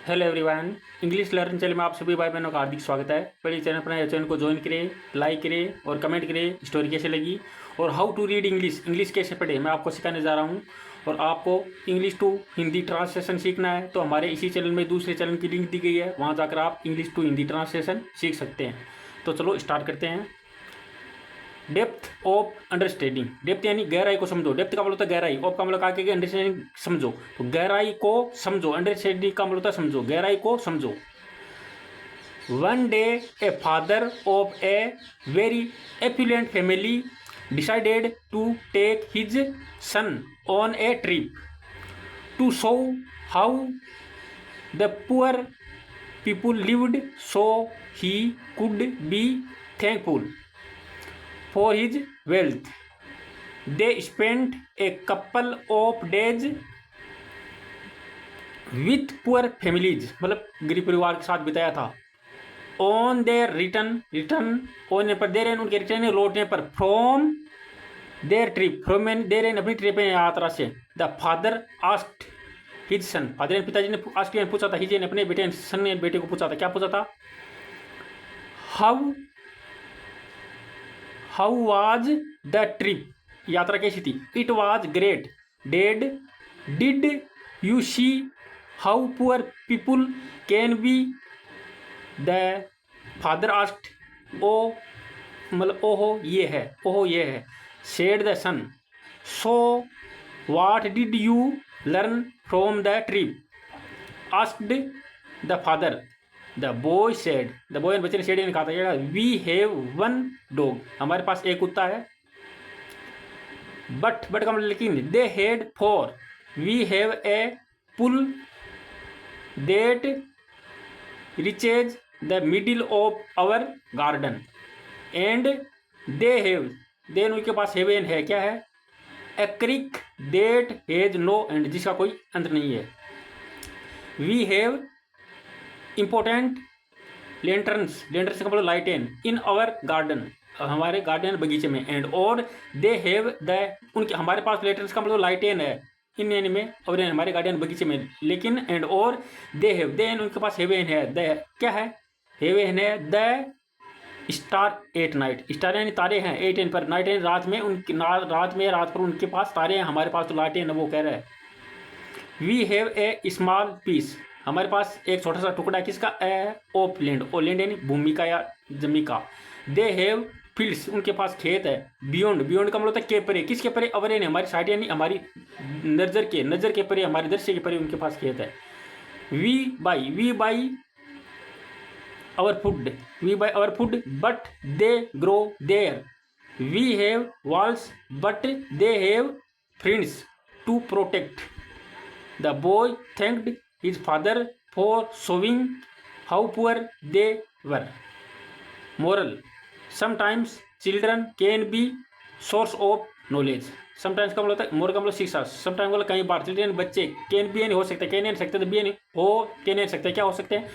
Hello everyone, English learn channel में आप सभी भाई बहनों का हार्दिक स्वागत है। पहले चैनल पर चैनल को ज्वाइन करें, लाइक करें और कमेंट करें स्टोरी कैसे लगी और हाउ टू रीड इंग्लिश कैसे पढ़े मैं आपको सिखाने जा रहा हूं। और आपको इंग्लिश टू हिंदी ट्रांसलेशन सीखना है तो हमारे इसी चैनल में दूसरे चैनल की लिंक दी गई है, वहाँ जाकर आप इंग्लिश टू हिंदी ट्रांसलेशन सीख सकते हैं। तो चलो स्टार्ट करते हैं। Depth of understanding. डेप्थ यानी गहराई को समझो। डेप्थ का मतलब होता है गहराई, ऑफ का मतलब आगे के अंडरस्टैंडिंग समझो। तो गहराई को समझो, अंडरस्टैंडिंग का मतलब होता है समझो, गहराई को समझो। One day a father of a very affluent family decided to take his son on a trip to show how the poor people lived, so he could be thankful for his wealth. They spent a couple of days with poor families, मतलब गरीब परिवार के साथ बिताया था। On their return होने पर, देर उनके रिटर्न लौटने पर, from there trip, from there अपनी ट्रिप यात्रा से, the father asked his son, father ने पिताजी ने पूछा था, हिज ने अपने बेटे, सन ने बेटे को पूछा था, क्या पूछा था? हाउ वाज द ट्रिप, यात्रा कैसी थी? It was great did you see how poor people can be, the father asked, ओ मतलब ओहो ये है, said the son, so what did you learn from the trip, asked the father. The boy said, the boy बच्चे ने said ने कहा था, वी हैव वन डॉग, हमारे पास एक कुत्ता है। बट का मतलब लेकिन, they had four, we have a pool that reaches the middle of our garden and they have, then उनके पास हेवन है, क्या है? A creek that has no end, जिसका कोई अंत नहीं है। वी हैव इम्पोर्टेंट लेंटर्स का मतलब लाइटेन, इन आवर गार्डन, हमारे गार्डन बगीचे में। एंड और दे हैव द, उनके हमारे पास लेंटर्स का मतलब लाइटेन है इन यानी में, और हमारे गार्डन बगीचे में। लेकिन एंड और दे हैव, देन उनके पास हेवन है, द क्या है? हेवन है, the star at night, star यानी तारे हैं, 8 एन पर, नाइट यानी रात में, उनकी रात पर उनके पास तारे हैं, हमारे पास तो लाइटेन है, वो कह रहा है। We have a small piece, हमारे पास एक छोटा सा टुकड़ा, किसका? ए ऑफ लैंड, ओ लैंड यानी भूमि का या जमीन का। दे हैव फील्ड्स, उनके पास खेत है। बियॉन्ड का मतलब होता है के परे, किसके परे? अवरे ने, हमारी साइड यानी हमारी नजर के परे, हमारे दृश्य के परे उनके पास खेत है। We buy our food but they grow their. We have walls but they have friends to protect. The boy thanked his father for showing how poor they were. Moral: sometimes children can be source of knowledge. Sometimes का मतलब होता है, मोर का मतलब शिक्षा, sometimes मतलब कई बार, children बच्चे, कैन बी यानी हो सकते हैं, कैन यानी सकते, तो बी यानी हो, कैन यानी सकते, क्या हो सकते हैं?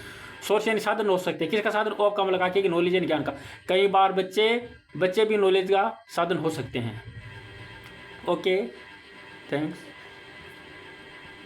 सोर्स यानी साधन हो सकते हैं, किसका साधन? ऑफ का मतलब कि नॉलेज यानी ज्ञान का। कई बार बच्चे भी नॉलेज का साधन हो सकते हैं। Okay, thanks.